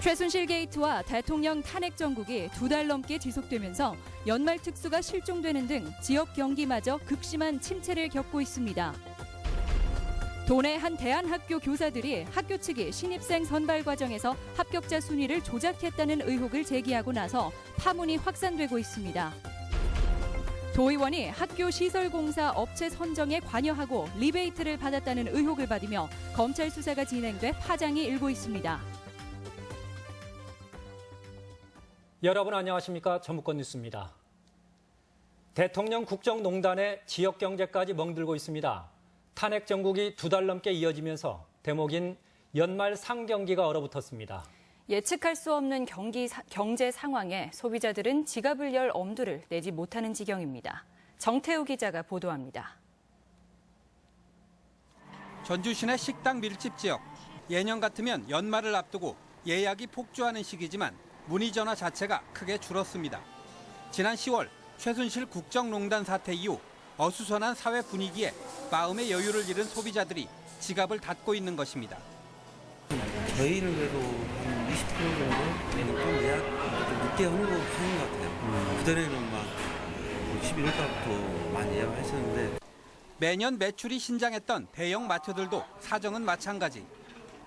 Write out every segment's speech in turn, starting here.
최순실 게이트와 대통령 탄핵 정국이 2달 넘게 지속되면서 연말 특수가 실종되는 등 지역 경기마저 극심한 침체를 겪고 있습니다. 도내 한 대안학교 교사들이 학교 측이 신입생 선발 과정에서 합격자 순위를 조작했다는 의혹을 제기하고 나서 파문이 확산되고 있습니다. 도의원이 학교 시설공사 업체 선정에 관여하고 리베이트를 받았다는 의혹을 받으며 검찰 수사가 진행돼 파장이 일고 있습니다. 여러분 안녕하십니까? 전북권 뉴스입니다. 대통령 국정농단의 지역경제까지 멍들고 있습니다. 탄핵 정국이 2달 넘게 이어지면서 대목인 연말 상경기가 얼어붙었습니다. 예측할 수 없는 경제 상황에 소비자들은 지갑을 열 엄두를 내지 못하는 지경입니다. 정태우 기자가 보도합니다. 전주 시내 식당 밀집 지역. 예년 같으면 연말을 앞두고 예약이 폭주하는 시기지만 문의 전화 자체가 크게 줄었습니다. 지난 10월 최순실 국정농단 사태 이후 어수선한 사회 분위기에 마음의 여유를 잃은 소비자들이 지갑을 닫고 있는 것입니다. 저희는 그래도 한 20% 정도 좀 예약 좀 늦게 하는 것 같아요. 그전에는 막 11월달부터 많이 예약을 했었는데. 매년 매출이 신장했던 대형 마트들도 사정은 마찬가지.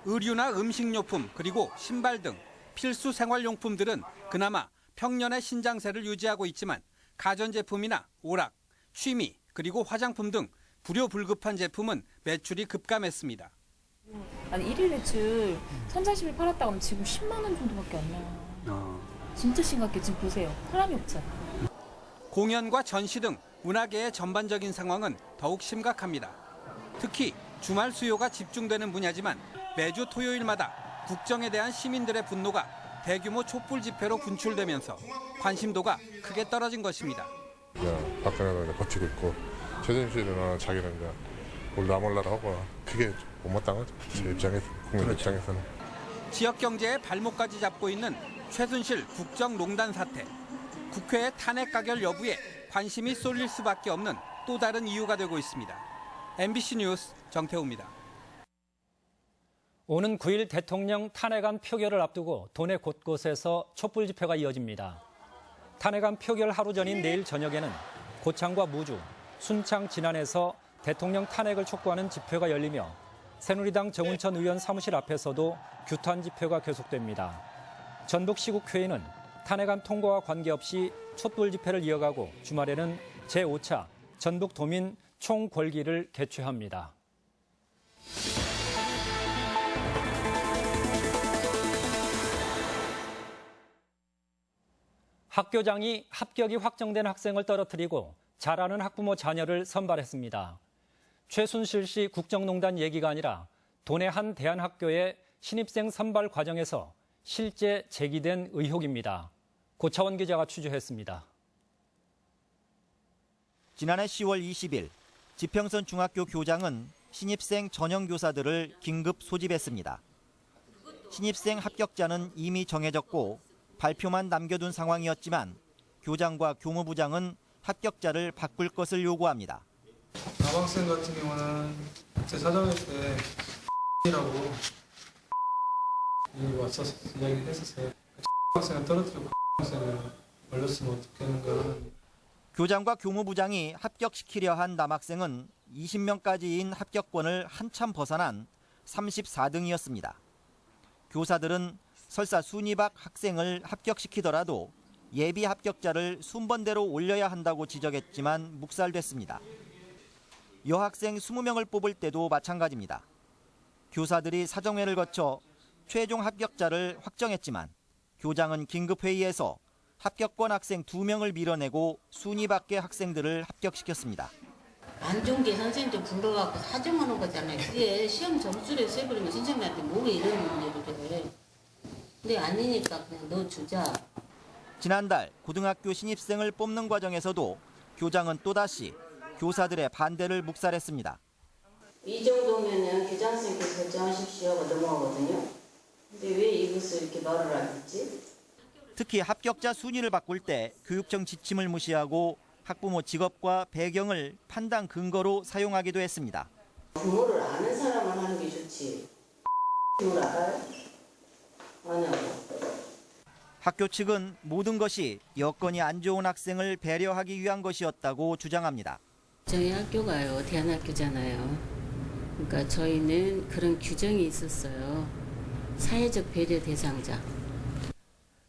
의류나 음식료품 그리고 신발 등 필수 생활용품들은 그나마 평년의 신장세를 유지하고 있지만 가전제품이나 오락, 취미 그리고 화장품 등 불효불급한 제품은 매출이 급감했습니다. 아니 1일 매출 30-40일 팔았다고 하면 지금 10만 원 정도밖에 안 나와요. 진짜 심각해. 지금 보세요. 사람이 없잖아요. 공연과 전시 등 문화계의 전반적인 상황은 더욱 심각합니다. 특히 주말 수요가 집중되는 분야지만 매주 토요일마다 국정에 대한 시민들의 분노가 대규모 촛불 집회로 분출되면서 관심도가 크게 떨어진 것입니다. 박근혜도 버티고 있고 최순실은 자기는 이제 몰라라 하고 그게 못마땅하죠. 제 입장에서, 국민 입장에서는. 지역 경제의 발목까지 잡고 있는 최순실 국정농단 사태. 국회의 탄핵 가결 여부에 관심이 쏠릴 수밖에 없는 또 다른 이유가 되고 있습니다. MBC 뉴스 정태우입니다. 오는 9일 대통령 탄핵안 표결을 앞두고 도내 곳곳에서 촛불 집회가 이어집니다. 탄핵안 표결 하루 전인 내일 저녁에는 고창과 무주, 순창, 진안에서 대통령 탄핵을 촉구하는 집회가 열리며 새누리당 정운천 의원 사무실 앞에서도 규탄 집회가 계속됩니다. 전북시국회의는 탄핵안 통과와 관계없이 촛불 집회를 이어가고 주말에는 제5차 전북도민 총궐기를 개최합니다. 학교장이 합격이 확정된 학생을 떨어뜨리고 잘하는 학부모 자녀를 선발했습니다. 최순실 씨 국정농단 얘기가 아니라 도내 한 대안학교의 신입생 선발 과정에서 실제 제기된 의혹입니다. 고차원 기자가 취재했습니다. 지난해 10월 20일 지평선 중학교 교장은 신입생 전형 교사들을 긴급 소집했습니다. 신입생 합격자는 이미 정해졌고 발표만 남겨둔 상황이었지만 교장과 교무부장은 합격자를 바꿀 것을 요구합니다. 남학생 같은 경우는 제 사정일 때 이라고 왔어서 이야기를 했었어요. 학생을 떨어뜨리고 학생을 걸렸으면 어떻게 하는가. 교장과 교무부장이 합격시키려 한 남학생은 20명까지인 합격권을 한참 벗어난 34등이었습니다. 교사들은 설사 순위 밖 학생을 합격시키더라도 예비 합격자를 순번대로 올려야 한다고 지적했지만 묵살됐습니다. 여학생 20명을 뽑을 때도 마찬가지입니다. 교사들이 사정회를 거쳐 최종 합격자를 확정했지만 교장은 긴급회의에서 합격권 학생 2명을 밀어내고 순위 밖의 학생들을 합격시켰습니다. 안 좋은 게 선생님들 불러갖고 사정하는 거잖아요. 그게 시험 점수를 세버리면 선생님한테 뭐가 이런 문제를 해. 근데 아니니까 그냥 넣어주자. 지난달 고등학교 신입생을 뽑는 과정에서도 교장은 또다시 교사들의 반대를 묵살했습니다. 이 정도면은 교장선생님께서 결정하십시오가 넘어가거든요. 근데 왜 이것을 이렇게 말을 안 했지? 특히 합격자 순위를 바꿀 때 교육청 지침을 무시하고 학부모 직업과 배경을 판단 근거로 사용하기도 했습니다. 부모를 아는 사람만 하는 게 좋지. 부모를 알아요? 아냐고. 학교 측은 모든 것이 여건이 안 좋은 학생을 배려하기 위한 것이었다고 주장합니다. 저희 학교가요, 대안학교잖아요. 그러니까 저희는 그런 규정이 있었어요. 사회적 배려 대상자.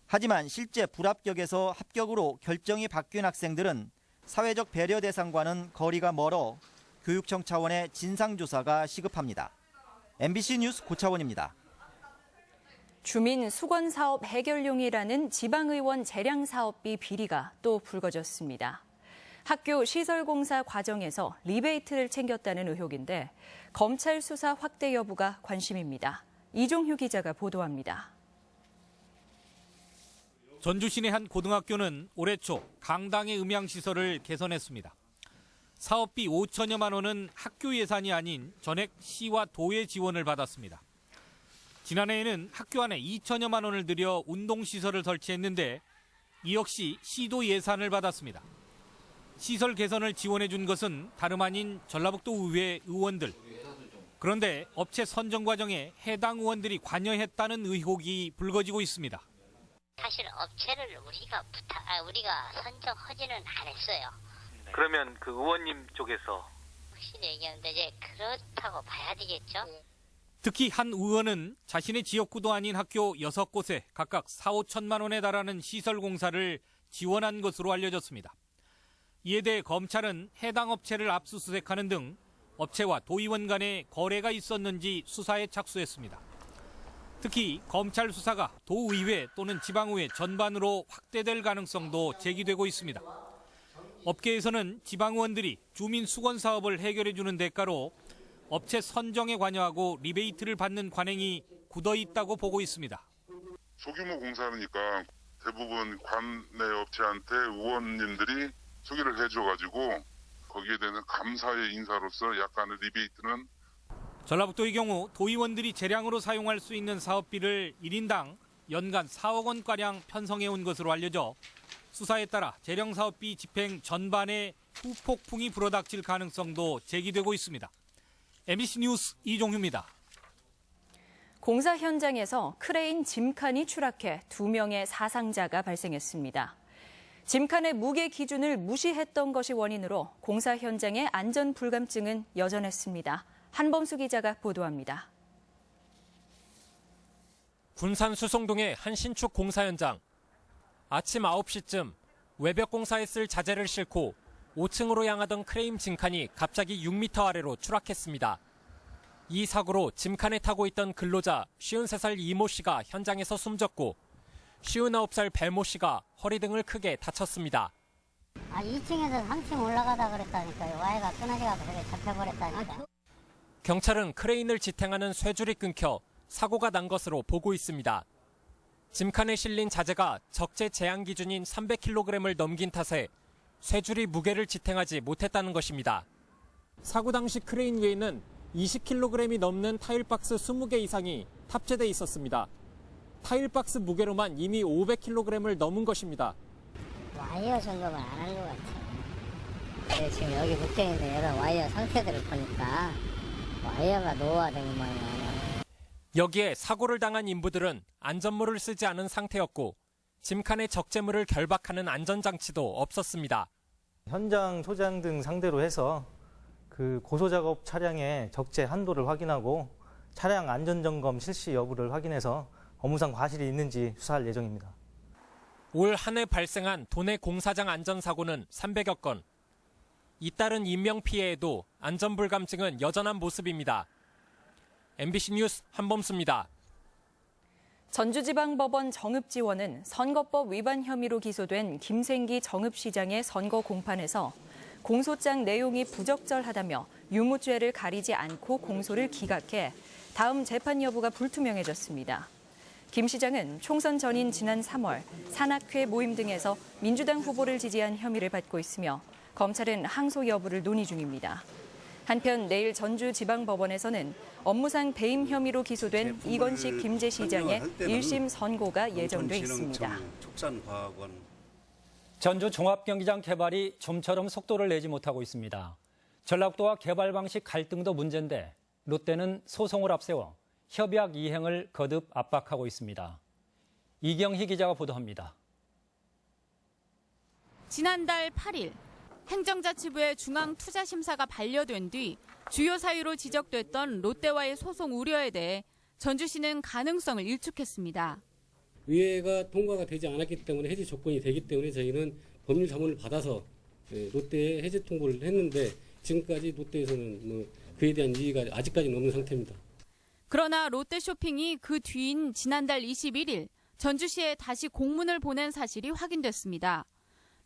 하지만 실제 불합격에서 합격으로 결정이 바뀐 학생들은 사회적 배려 대상과는 거리가 멀어 교육청 차원의 진상조사가 시급합니다. MBC 뉴스 고차원입니다. 주민 수건 사업 해결용이라는 지방의원 재량 사업비 비리가 또 불거졌습니다. 학교 시설공사 과정에서 리베이트를 챙겼다는 의혹인데 검찰 수사 확대 여부가 관심입니다. 이종휴 기자가 보도합니다. 전주 시내 한 고등학교는 올해 초 강당의 음향시설을 개선했습니다. 사업비 5천여만 원은 학교 예산이 아닌 전액 시와 도의 지원을 받았습니다. 지난해에는 학교 안에 2천여만 원을 들여 운동시설을 설치했는데 이 역시 시도 예산을 받았습니다. 시설 개선을 지원해 준 것은 다름 아닌 전라북도 의회 의원들. 그런데 업체 선정 과정에 해당 의원들이 관여했다는 의혹이 불거지고 있습니다. 사실 업체를 우리가 선정하지는 않았어요. 그러면 그 의원님 쪽에서 확실히 얘기하는데 이제 그렇다고 봐야 되겠죠. 특히 한 의원은 자신의 지역구도 아닌 학교 6곳에 각각 4, 5천만 원에 달하는 시설 공사를 지원한 것으로 알려졌습니다. 이에 대해 검찰은 해당 업체를 압수수색하는 등 업체와 도의원 간의 거래가 있었는지 수사에 착수했습니다. 특히 검찰 수사가 도의회 또는 지방의회 전반으로 확대될 가능성도 제기되고 있습니다. 업계에서는 지방의원들이 주민 수건 사업을 해결해주는 대가로 업체 선정에 관여하고 리베이트를 받는 관행이 굳어 있다고 보고 있습니다. 소규모 공사니까 대부분 관내 업체한테 의원님들이 소개를 해줘가지고 거기에 대한 감사의 인사로서 약간의 리베이트는 전라북도의 경우 도의원들이 재량으로 사용할 수 있는 사업비를 1인당 연간 4억 원가량 편성해온 것으로 알려져 수사에 따라 재령 사업비 집행 전반에 후폭풍이 불어닥칠 가능성도 제기되고 있습니다. MBC 뉴스 이종휴입니다. 공사 현장에서 크레인 짐칸이 추락해 2명의 사상자가 발생했습니다. 짐칸의 무게 기준을 무시했던 것이 원인으로 공사 현장의 안전 불감증은 여전했습니다. 한범수 기자가 보도합니다. 군산 수송동의 한 신축 공사 현장. 아침 9시쯤 외벽 공사에 쓸 자재를 싣고 5층으로 향하던 크레인 짐칸이 갑자기 6m 아래로 추락했습니다. 이 사고로 짐칸에 타고 있던 근로자 53살 이모 씨가 현장에서 숨졌고 59살 배모 씨가 허리 등을 크게 다쳤습니다. 2층에서 3층 올라가다 그랬다니까요. 와이가 끊어져가지고 저게 잡혀버렸다니까. 경찰은 크레인을 지탱하는 쇠줄이 끊겨 사고가 난 것으로 보고 있습니다. 짐칸에 실린 자재가 적재 제한 기준인 300kg을 넘긴 탓에 쇠줄이 무게를 지탱하지 못했다는 것입니다. 사고 당시 크레인 위에는 20kg이 넘는 타일박스 20개 이상이 탑재돼 있었습니다. 타일박스 무게로만 이미 500kg을 넘은 것입니다. 와이어 점검을 안 한 것 같아요. 지금 여기 묶여있는 여러 와이어 상태들을 보니까 와이어가 노화된 모양이에요. 여기에 사고를 당한 인부들은 안전모를 쓰지 않은 상태였고 짐칸의 적재물을 결박하는 안전장치도 없었습니다. 현장 소장 등 상대로 해서 그 고소작업 차량의 적재 한도를 확인하고 차량 안전점검 실시 여부를 확인해서 업무상 과실이 있는지 수사할 예정입니다. 올 한 해 발생한 도내 공사장 안전사고는 300여 건. 잇따른 인명피해에도 안전불감증은 여전한 모습입니다. MBC 뉴스 한범수입니다. 전주지방법원 정읍지원은 선거법 위반 혐의로 기소된 김생기 정읍시장의 선거 공판에서 공소장 내용이 부적절하다며 유무죄를 가리지 않고 공소를 기각해 다음 재판 여부가 불투명해졌습니다. 김 시장은 총선 전인 지난 3월 산악회 모임 등에서 민주당 후보를 지지한 혐의를 받고 있으며 검찰은 항소 여부를 논의 중입니다. 한편 내일 전주지방법원에서는 업무상 배임 혐의로 기소된 이건식 김제시장의 1심 선고가 예정돼 있습니다. 전주 종합경기장 개발이 좀처럼 속도를 내지 못하고 있습니다. 전라북도와 개발 방식 갈등도 문제인데 롯데는 소송을 앞세워 협약 이행을 거듭 압박하고 있습니다. 이경희 기자가 보도합니다. 지난달 8일 행정자치부의 중앙투자심사가 반려된 뒤 주요 사유로 지적됐던 롯데와의 소송 우려에 대해 전주시는 가능성을 일축했습니다. 의회가 통과가 되지 않았기 때문에 해지 조건이 되기 때문에 저희는 법률 자문을 받아서 롯데에 해지 통보를 했는데 지금까지 롯데에서는 그에 대한 이의가 아직까지는 없는 상태입니다. 그러나 롯데쇼핑이 그 뒤인 지난달 21일 전주시에 다시 공문을 보낸 사실이 확인됐습니다.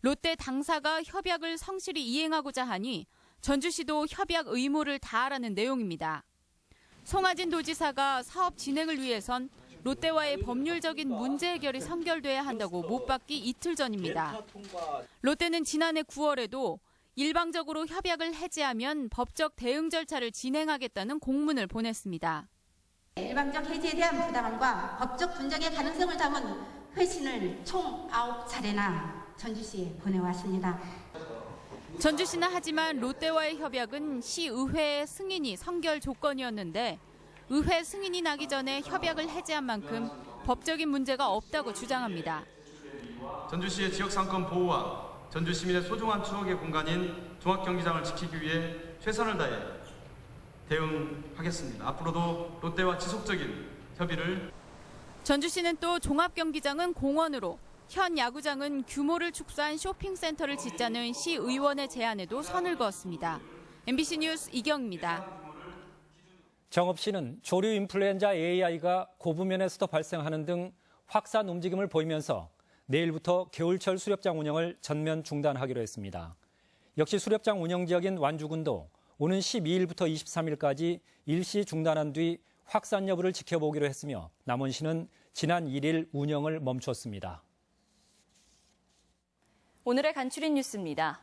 롯데 당사가 협약을 성실히 이행하고자 하니 전주시도 협약 의무를 다하라는 내용입니다. 송하진 도지사가 사업 진행을 위해선 롯데와의 법률적인 문제 해결이 선결돼야 한다고 못 받기 이틀 전입니다. 롯데는 지난해 9월에도 일방적으로 협약을 해지하면 법적 대응 절차를 진행하겠다는 공문을 보냈습니다. 일방적 해지에 대한 부담함과 법적 분쟁의 가능성을 담은 회신을 총 9차례나 전주시에 보내왔습니다. 전주시는 하지만 롯데와의 협약은 시의회의 승인이 선결 조건이었는데 의회 승인이 나기 전에 협약을 해지한 만큼 법적인 문제가 없다고 주장합니다. 전주시의 지역상권 보호와 전주 시민의 소중한 추억의 공간인 종합경기장을 지키기 위해 최선을 다해 대응하겠습니다. 앞으로도 롯데와 지속적인 협의를. 전주시는 또 종합경기장은 공원으로 현 야구장은 규모를 축소한 쇼핑센터를 짓자는 시의원의 제안에도 선을 그었습니다. MBC 뉴스 이경입니다. 정읍시는 조류 인플루엔자 AI가 고부면에서도 발생하는 등 확산 움직임을 보이면서 내일부터 겨울철 수렵장 운영을 전면 중단하기로 했습니다. 역시 수렵장 운영 지역인 완주군도 오는 12일부터 23일까지 일시 중단한 뒤 확산 여부를 지켜보기로 했으며 남원시는 지난 1일 운영을 멈췄습니다. 오늘의 간추린 뉴스입니다.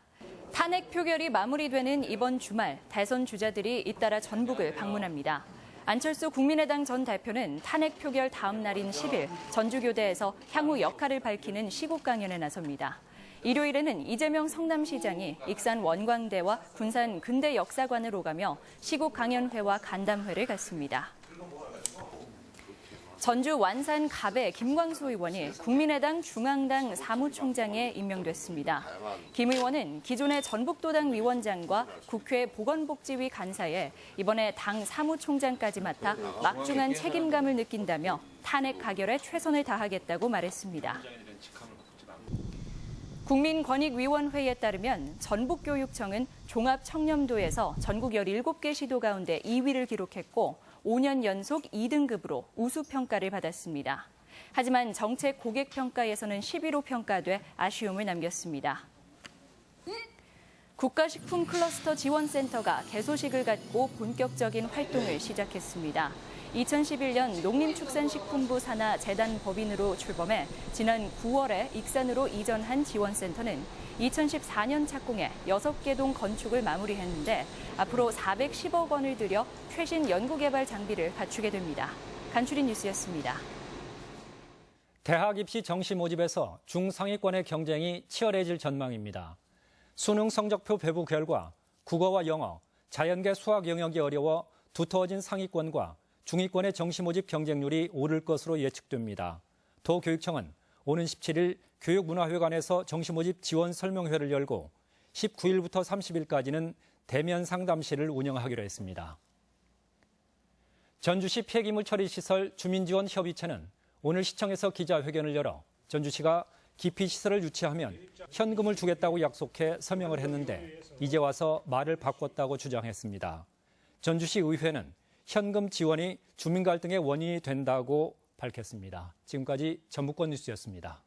탄핵 표결이 마무리되는 이번 주말 대선 주자들이 잇따라 전북을 방문합니다. 안철수 국민의당 전 대표는 탄핵 표결 다음 날인 10일 전주교대에서 향후 역할을 밝히는 시국 강연에 나섭니다. 일요일에는 이재명 성남시장이 익산 원광대와 군산 근대역사관을 오가며 시국 강연회와 간담회를 갖습니다. 전주 완산 갑의 김광수 의원이 국민의당 중앙당 사무총장에 임명됐습니다. 김 의원은 기존의 전북도당 위원장과 국회 보건복지위 간사에 이번에 당 사무총장까지 맡아 막중한 책임감을 느낀다며 탄핵 가결에 최선을 다하겠다고 말했습니다. 국민권익위원회에 따르면 전북교육청은 종합청렴도에서 전국 17개 시도 가운데 2위를 기록했고 5년 연속 2등급으로 우수평가를 받았습니다. 하지만 정책 고객평가에서는 11호 평가돼 아쉬움을 남겼습니다. 국가식품 클러스터 지원센터가 개소식을 갖고 본격적인 활동을 시작했습니다. 2011년 농림축산식품부 산하 재단 법인으로 출범해 지난 9월에 익산으로 이전한 지원센터는 2014년 착공해 6개 동 건축을 마무리했는데 앞으로 410억 원을 들여 최신 연구개발 장비를 갖추게 됩니다. 간추린 뉴스였습니다. 대학 입시 정시 모집에서 중상위권의 경쟁이 치열해질 전망입니다. 수능 성적표 배부 결과 국어와 영어, 자연계 수학 영역이 어려워 두터워진 상위권과 중위권의 정시 모집 경쟁률이 오를 것으로 예측됩니다. 도교육청은 오는 17일 교육문화회관에서 정시 모집 지원 설명회를 열고 19일부터 30일까지는 대면 상담실을 운영하기로 했습니다. 전주시 폐기물 처리 시설 주민지원협의체는 오늘 시청에서 기자회견을 열어 전주시가 기피시설을 유치하면 현금을 주겠다고 약속해 서명을 했는데 이제 와서 말을 바꿨다고 주장했습니다. 전주시 의회는 현금 지원이 주민 갈등의 원인이 된다고 밝혔습니다. 지금까지 전북권 뉴스였습니다.